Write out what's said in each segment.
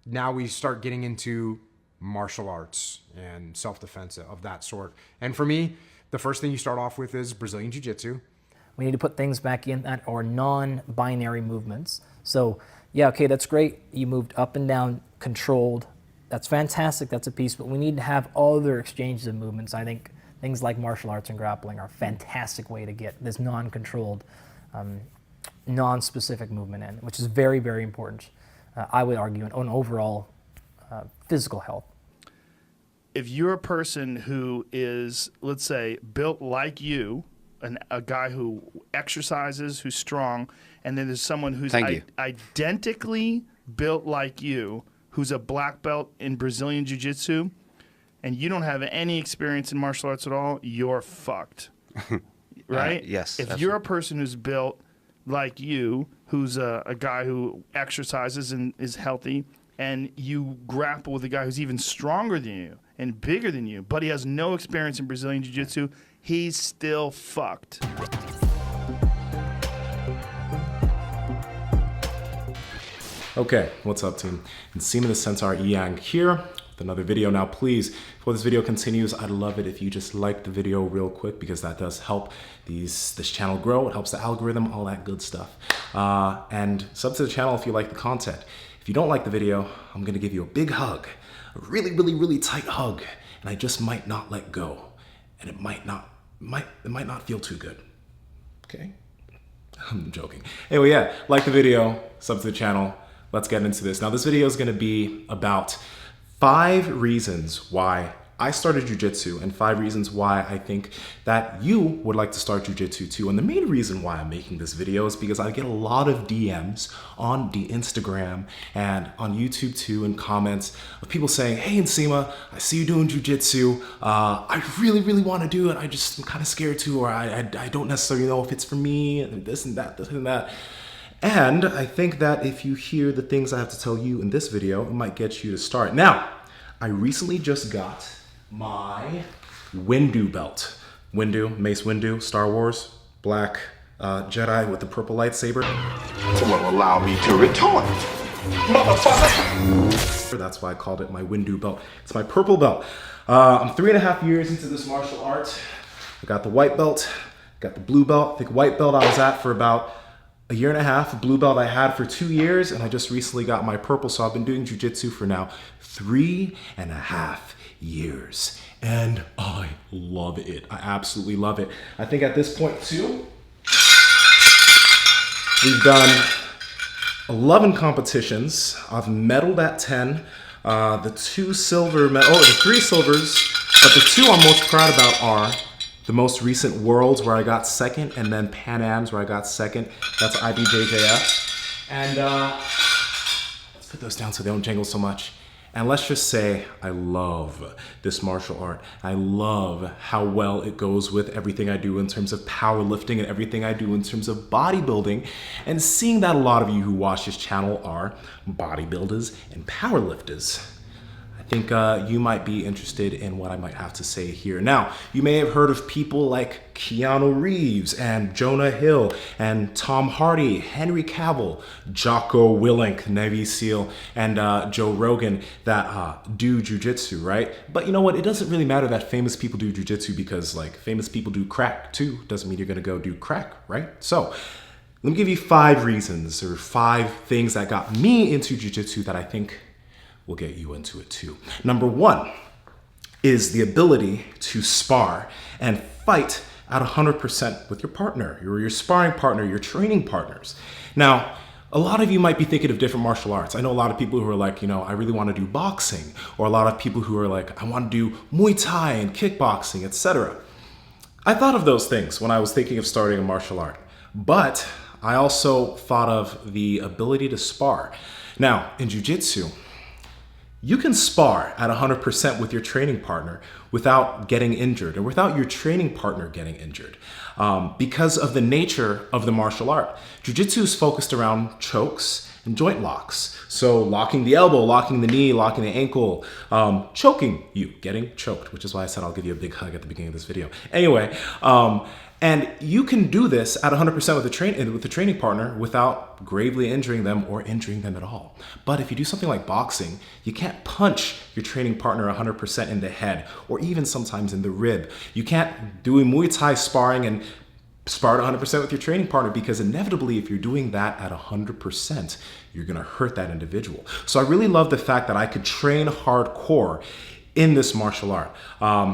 now we start getting into martial arts and self-defense of that sort. And for me, the first thing you start off with is Brazilian Jiu Jitsu. We need to put things back in that are non-binary movements. So yeah, okay, that's great. You moved up and down controlled. That's fantastic, that's a piece, but we need to have other exchanges of movements. I think things like martial arts and grappling are a fantastic way to get this non-controlled, non-specific movement in, which is very, very important, I would argue, on overall physical health. If you're a person who is, let's say, built like you, a guy who exercises, who's strong, and then there's someone who's identically built like you, who's a black belt in Brazilian Jiu Jitsu, and you don't have any experience in martial arts at all, you're fucked. Right? Yes. If you're a person who's built like you, who's a guy who exercises and is healthy, and you grapple with a guy who's even stronger than you and bigger than you, but he has no experience in Brazilian Jiu Jitsu, he's still fucked. Okay, what's up, team? Nsima the Centaur Inyang here with another video. Now, please, before this video continues, I'd love it if you just like the video real quick, because that does help this channel grow. It helps the algorithm, all that good stuff. And sub to the channel if you like the content. If you don't like the video, I'm gonna give you a big hug, a really, really, really tight hug, and I just might not let go, and it might not feel too good. Okay? I'm joking. Anyway, yeah, like the video, sub to the channel. Let's get into this. Now, this video is going to be about 5 reasons why I started Jiu-Jitsu and 5 reasons why I think that you would like to start Jiu-Jitsu too. And the main reason why I'm making this video is because I get a lot of DMs on the Instagram and on YouTube too, and comments of people saying, hey Nsima, I see you doing Jiu-Jitsu. I really, really want to do it. I'm kind of scared too, or I don't necessarily know if it's for me, and this and that, this and that. And I think that if you hear the things I have to tell you in this video, it might get you to start. Now, I recently just got my Windu belt. Windu, Mace Windu, Star Wars, black Jedi with the purple lightsaber. Well, allow me to retort, motherfucker! That's why I called it my Windu belt. It's my purple belt. I'm 3.5 years into this martial art. I got the white belt, got the blue belt. I think white belt I was at for about 1.5 years. Blue belt I had for 2 years, and I just recently got my purple, so I've been doing jiu-jitsu for now 3.5 years, and I love it. I absolutely love it. I think at this point too, we've done 11 competitions. I've medaled at 10. The 2 silver medals, the 3 silvers, but the 2 I'm most proud about are the most recent Worlds, where I got 2nd, and then Pan Ams, where I got 2nd. That's IBJJF. And let's put those down so they don't jangle so much. And let's just say I love this martial art. I love how well it goes with everything I do in terms of powerlifting and everything I do in terms of bodybuilding. And seeing that a lot of you who watch this channel are bodybuilders and powerlifters, I think you might be interested in what I might have to say here. Now, you may have heard of people like Keanu Reeves and Jonah Hill and Tom Hardy, Henry Cavill, Jocko Willink, Navy SEAL, and Joe Rogan that do jiu-jitsu, right? But you know what? It doesn't really matter that famous people do jiu-jitsu, because like famous people do crack too. Doesn't mean you're gonna go do crack, right? So let me give you 5 reasons, or 5 things that got me into jiu-jitsu that I think will get you into it too. Number 1 is the ability to spar and fight at 100% with your partner, your sparring partner, your training partners. Now, a lot of you might be thinking of different martial arts. I know a lot of people who are like, you know, I really want to do boxing, or a lot of people who are like, I want to do Muay Thai and kickboxing, etc. I thought of those things when I was thinking of starting a martial art, but I also thought of the ability to spar. Now, in jiu-jitsu, you can spar at 100% with your training partner without getting injured, or without your training partner getting injured, because of the nature of the martial art. Jiu-jitsu is focused around chokes and joint locks. So locking the elbow, locking the knee, locking the ankle, choking you, getting choked, which is why I said I'll give you a big hug at the beginning of this video. Anyway, And you can do this at 100% with the training partner without gravely injuring them or injuring them at all. But if you do something like boxing, you can't punch your training partner 100% in the head or even sometimes in the rib. You can't do a Muay Thai sparring and spar at 100% with your training partner, because inevitably if you're doing that at 100%, you're gonna hurt that individual. So I really love the fact that I could train hardcore in this martial art.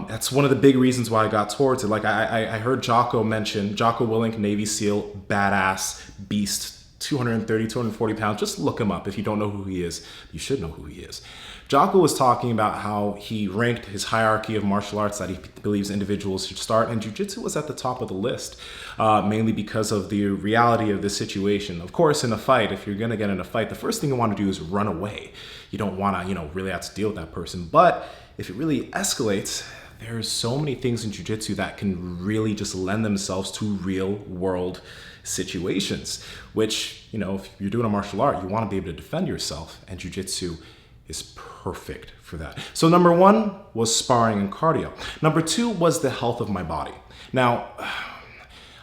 That's one of the big reasons why I got towards it. Like I heard Jocko Willink, Navy SEAL, badass, beast, 230, 240 pounds. Just look him up. If you don't know who he is, you should know who he is. Jocko was talking about how he ranked his hierarchy of martial arts that he believes individuals should start, and Jiu Jitsu was at the top of the list, mainly because of the reality of the situation. Of course, in a fight, if you're gonna get in a fight, the first thing you wanna do is run away. You don't wanna, really have to deal with that person. But if it really escalates, there's so many things in Jiu Jitsu that can really just lend themselves to real world situations, which, if you're doing a martial art, you wanna be able to defend yourself, and Jiu Jitsu is perfect for that. So number 1 was sparring and cardio. Number 2 was the health of my body. Now,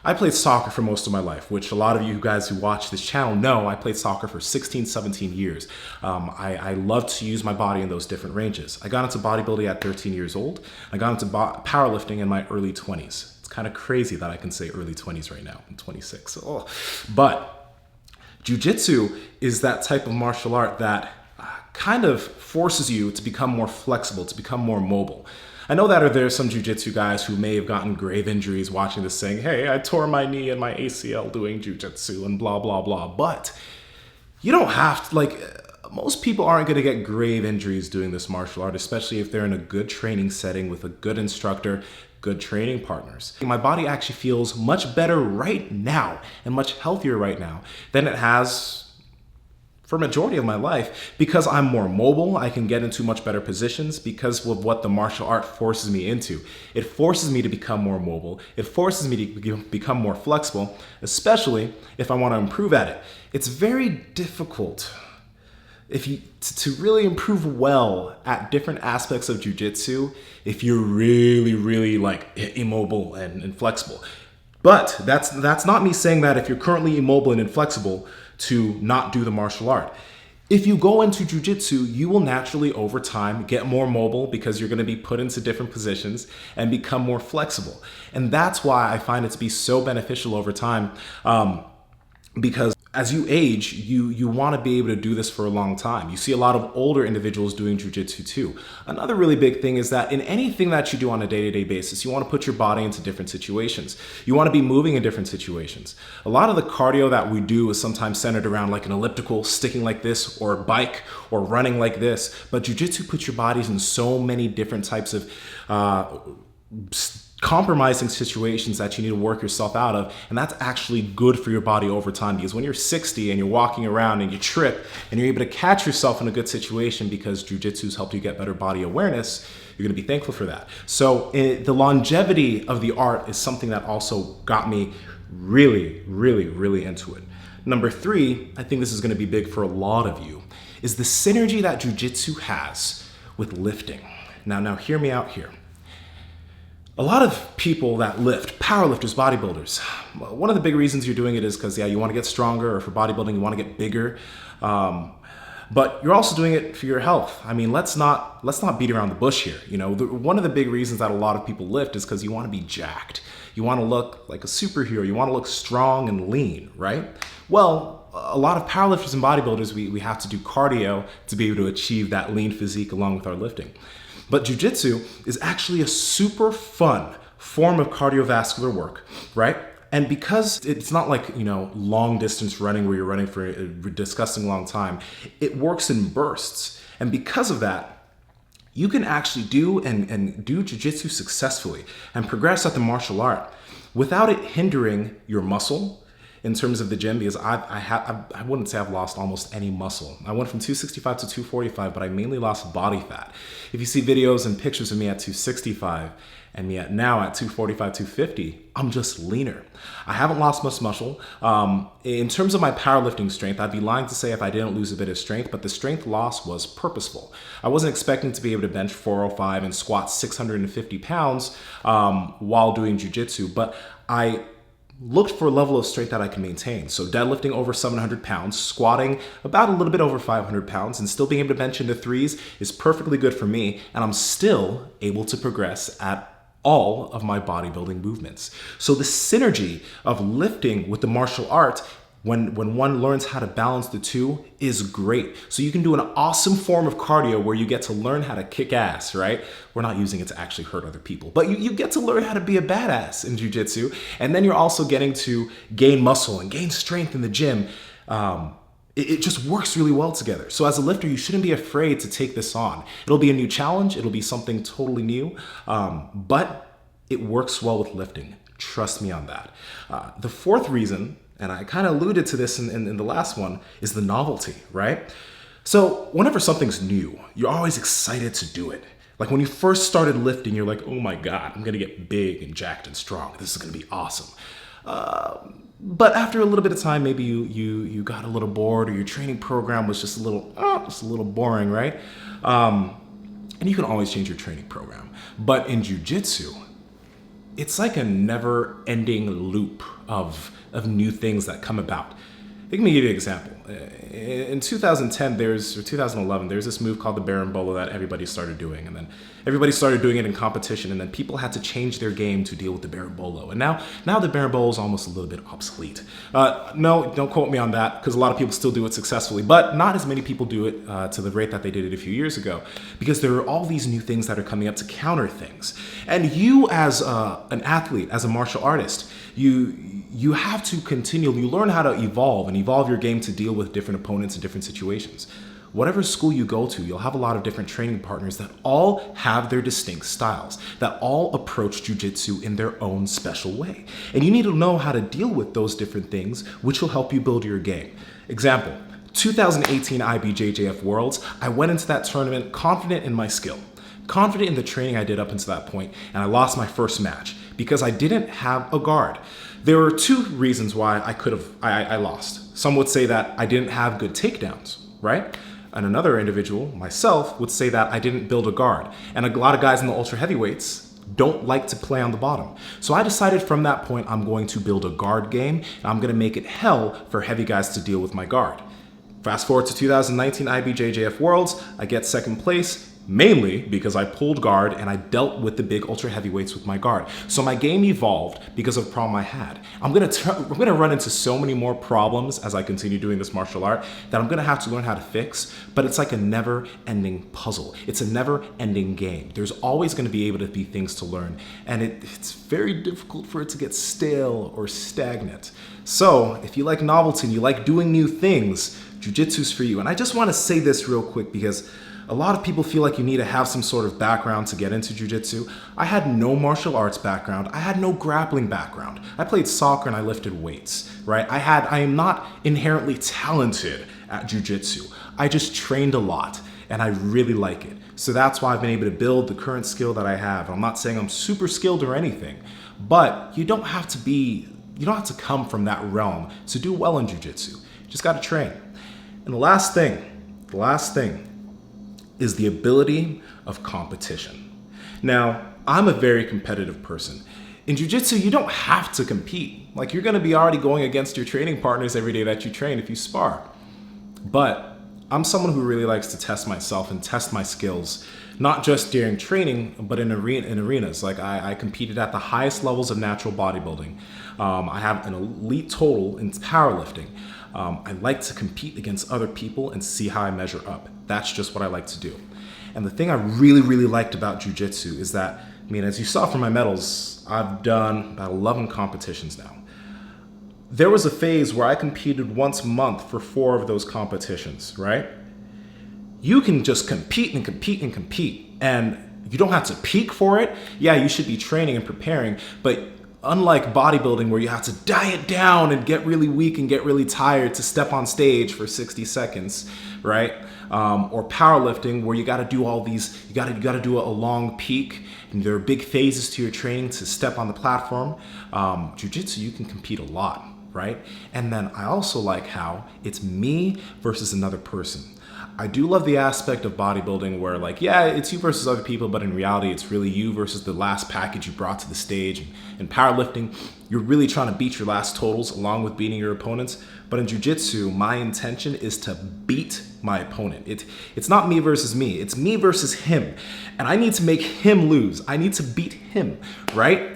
I played soccer for most of my life, which a lot of you guys who watch this channel know. I played soccer for 16, 17 years. I love to use my body in those different ranges. I got into bodybuilding at 13 years old. I got into powerlifting in my early 20s. It's kind of crazy that I can say early 20s right now. I'm 26. But Jiu Jitsu is that type of martial art that kind of forces you to become more flexible, to become more mobile. I know that there's some jiu-jitsu guys who may have gotten grave injuries watching this saying, hey, I tore my knee and my ACL doing jiu-jitsu and blah, blah, blah. But you don't have to, most people aren't going to get grave injuries doing this martial art, especially if they're in a good training setting with a good instructor, good training partners. My body actually feels much better right now and much healthier right now than it has for a majority of my life, because I'm more mobile. I can get into much better positions because of what the martial art forces me into. It forces me to become more mobile. It forces me to become more flexible, especially if I want to improve at it. It's very difficult to really improve well at different aspects of jiu-jitsu if you're really, really immobile and flexible. But that's not me saying that if you're currently immobile and inflexible to not do the martial art. If you go into jiu-jitsu, you will naturally over time get more mobile because you're going to be put into different positions and become more flexible. And that's why I find it to be so beneficial over time, because as you age, you want to be able to do this for a long time. You see a lot of older individuals doing jiu-jitsu too. Another really big thing is that in anything that you do on a day-to-day basis, you want to put your body into different situations. You want to be moving in different situations. A lot of the cardio that we do is sometimes centered around like an elliptical, sticking like this, or a bike, or running like this. But jiu-jitsu puts your bodies in so many different types of compromising situations that you need to work yourself out of, and that's actually good for your body over time, because when you're 60 and you're walking around and you trip and you're able to catch yourself in a good situation because jiu-jitsu's helped you get better body awareness, you're going to be thankful for that. So the longevity of the art is something that also got me really, really, really into it. Number 3, I think this is going to be big for a lot of you, is the synergy that jiu-jitsu has with lifting. Now hear me out here. A lot of people that lift, powerlifters, bodybuilders, one of the big reasons you're doing it is because, you want to get stronger, or for bodybuilding, you want to get bigger. But you're also doing it for your health. I mean, let's not beat around the bush here. One of the big reasons that a lot of people lift is because you want to be jacked. You want to look like a superhero. You want to look strong and lean, right? Well, a lot of powerlifters and bodybuilders, we have to do cardio to be able to achieve that lean physique along with our lifting. But jiu-jitsu is actually a super fun form of cardiovascular work, right? And because it's not like, long distance running where you're running for a disgusting long time, it works in bursts. And because of that, you can actually do jiu-jitsu successfully and progress at the martial art without it hindering your muscle in terms of the gym, because I wouldn't say I've lost almost any muscle. I went from 265 to 245, but I mainly lost body fat. If you see videos and pictures of me at 265 and me now at 245, 250, I'm just leaner. I haven't lost much muscle. In terms of my powerlifting strength, I'd be lying to say if I didn't lose a bit of strength, but the strength loss was purposeful. I wasn't expecting to be able to bench 405 and squat 650 pounds while doing jiu-jitsu, but I looked for a level of strength that I can maintain. So deadlifting over 700 pounds, squatting about a little bit over 500 pounds, and still being able to bench into threes is perfectly good for me. And I'm still able to progress at all of my bodybuilding movements. So the synergy of lifting with the martial art, when one learns how to balance the two, is great. So you can do an awesome form of cardio where you get to learn how to kick ass, right? We're not using it to actually hurt other people, but you get to learn how to be a badass in jiu-jitsu. And then you're also getting to gain muscle and gain strength in the gym. It just works really well together. So as a lifter, you shouldn't be afraid to take this on. It'll be a new challenge. It'll be something totally new, but it works well with lifting. Trust me on that. The fourth reason, and I kind of alluded to this in the last one, is the novelty, right? So whenever something's new, you're always excited to do it. Like when you first started lifting, you're like, oh my God, I'm gonna get big and jacked and strong. This is gonna be awesome. But after a little bit of time, maybe you got a little bored, or your training program was just a little boring, right? And you can always change your training program. But in jiu-jitsu, it's like a never-ending loop of new things that come about. Let me give you an example. In 2010, or 2011, there's this move called the Berimbolo that everybody started doing, and then everybody started doing it in competition, and then people had to change their game to deal with the Berimbolo. And now the Berimbolo is almost a little bit obsolete. No, don't quote me on that, because a lot of people still do it successfully, but not as many people do it to the rate that they did it a few years ago, because there are all these new things that are coming up to counter things. And you, as an athlete, as a martial artist, you have to continually learn how to evolve your game to deal with different opponents and different situations. Whatever school you go to, you'll have a lot of different training partners that all have their distinct styles, that all approach jiu-jitsu in their own special way. And you need to know how to deal with those different things, which will help you build your game. Example, 2018 IBJJF Worlds, I went into that tournament confident in my skill, confident in the training I did up until that point, and I lost my first match because I didn't have a guard. There were two reasons why I lost. Some would say that I didn't have good takedowns, right? And another individual, myself, would say that I didn't build a guard. And a lot of guys in the ultra heavyweights don't like to play on the bottom. So I decided from that point, I'm going to build a guard game, and I'm going to make it hell for heavy guys to deal with my guard. Fast forward to 2019 IBJJF Worlds, I get second place, mainly because I pulled guard and I dealt with the big ultra heavyweights with my guard. So my game evolved because of a problem I had. I'm gonna run into so many more problems as I continue doing this martial art that I'm gonna have to learn how to fix, but it's like a never-ending puzzle. It's a never-ending game. There's always gonna be able to be things to learn, and it's very difficult for it to get stale or stagnant. So if you like novelty and you like doing new things, jiu-jitsu's for you. And I just wanna say this real quick because a lot of people feel like you need to have some sort of background to get into jiu-jitsu. I had no martial arts background. I had no grappling background. I played soccer and I lifted weights, right? I am not inherently talented at jiu-jitsu. I just trained a lot and I really like it. So that's why I've been able to build the current skill that I have. I'm not saying I'm super skilled or anything, but you don't have to come from that realm to do well in jiu-jitsu. You just gotta train. And the last thing is the ability of competition. Now, I'm a very competitive person. In jiu-jitsu, you don't have to compete. Like, you're gonna be already going against your training partners every day that you train if you spar. But I'm someone who really likes to test myself and test my skills, not just during training, but in arenas. Like, I competed at the highest levels of natural bodybuilding. I have an elite total in powerlifting. I like to compete against other people and see how I measure up. That's just what I like to do. And the thing I really, really liked about jiu-jitsu is that, as you saw from my medals, I've done about 11 competitions now. There was a phase where I competed once a month for 4 of those competitions, right? You can just compete and compete and compete, and you don't have to peak for it. Yeah, you should be training and preparing, but unlike bodybuilding where you have to diet down and get really weak and get really tired to step on stage for 60 seconds, right? Or powerlifting where you got to do all these, you got to do a long peak, and there are big phases to your training to step on the platform. Jiu-jitsu, you can compete a lot, right? And then I also like how it's me versus another person. I do love the aspect of bodybuilding where, like, yeah, it's you versus other people, but in reality, it's really you versus the last package you brought to the stage. In powerlifting, you're really trying to beat your last totals along with beating your opponents. But in jiu-jitsu, my intention is to beat my opponent. It's not me versus me. It's me versus him. And I need to make him lose. I need to beat him, right?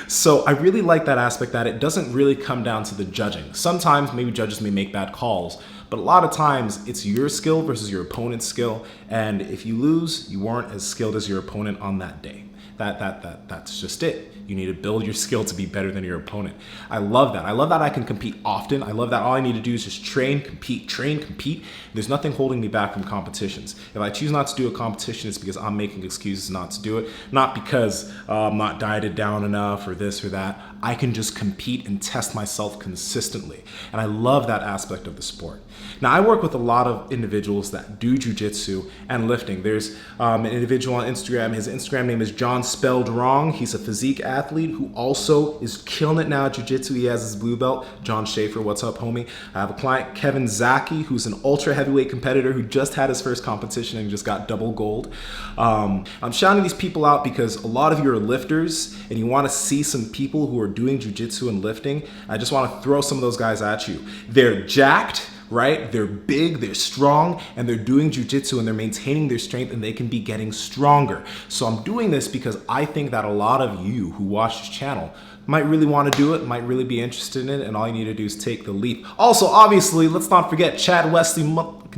So I really like that aspect, that it doesn't really come down to the judging. Sometimes maybe judges may make bad calls, but a lot of times it's your skill versus your opponent's skill. And if you lose, you weren't as skilled as your opponent on that day. That's just it. You need to build your skill to be better than your opponent. I love that. I love that I can compete often. I love that all I need to do is just train, compete. There's nothing holding me back from competitions. If I choose not to do a competition, it's because I'm making excuses not to do it. Not because I'm not dieted down enough or this or that. I can just compete and test myself consistently. And I love that aspect of the sport. Now, I work with a lot of individuals that do jiu-jitsu and lifting. There's an individual on Instagram. His Instagram name is John Spelled Wrong. He's a physique athlete who also is killing it now at jiu-jitsu. He has his blue belt. John Schaefer, what's up, homie? I have a client, Kevin Zaki, who's an ultra heavyweight competitor who just had his first competition and just got double gold. I'm shouting these people out because a lot of you are lifters and you want to see some people who are doing jiu-jitsu and lifting. I just want to throw some of those guys at you. They're jacked, right? They're big, they're strong, and they're doing jiu-jitsu and they're maintaining their strength, and they can be getting stronger. So I'm doing this because I think that a lot of you who watch this channel might really want to do it, might really be interested in it, and all you need to do is take the leap. Also, obviously, let's not forget Chad Wesley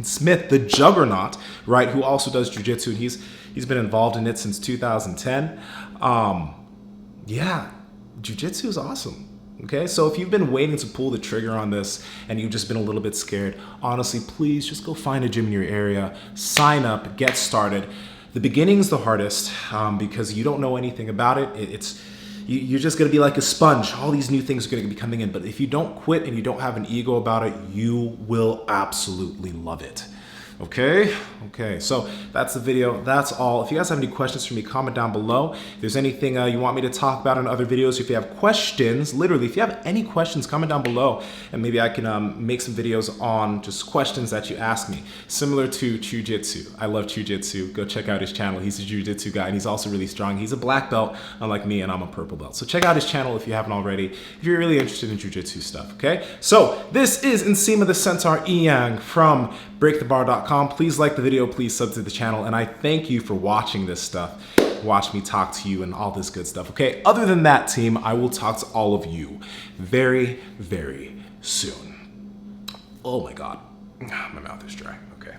Smith, the juggernaut, right, who also does jiu-jitsu, and he's been involved in it since 2010. Yeah, jiu-jitsu is awesome. Okay, so if you've been waiting to pull the trigger on this and you've just been a little bit scared, honestly, please just go find a gym in your area, sign up, get started. The beginning's the hardest because you don't know anything about it. You're just gonna be like a sponge. All these new things are gonna be coming in, but if you don't quit and you don't have an ego about it, you will absolutely love it. Okay, so that's the video. That's all. If you guys have any questions for me, comment down below. If there's anything you want me to talk about in other videos, if you have questions, literally, if you have any questions, comment down below, and maybe I can make some videos on just questions that you ask me. Similar to Jiu-Jitsu. I love Jiu-Jitsu. Go check out his channel. He's a Jiu-Jitsu guy, and he's also really strong. He's a black belt, unlike me, and I'm a purple belt. So check out his channel if you haven't already, if you're really interested in Jiu-Jitsu stuff, okay? So this is Nsima the Centaur Inyang from BreakTheBar.com. Please like the video, please sub to the channel, and I thank you for watching this stuff. Watch me talk to you and all this good stuff, okay? Other than that, team, I will talk to all of you very, very soon. Oh my God, my mouth is dry, okay.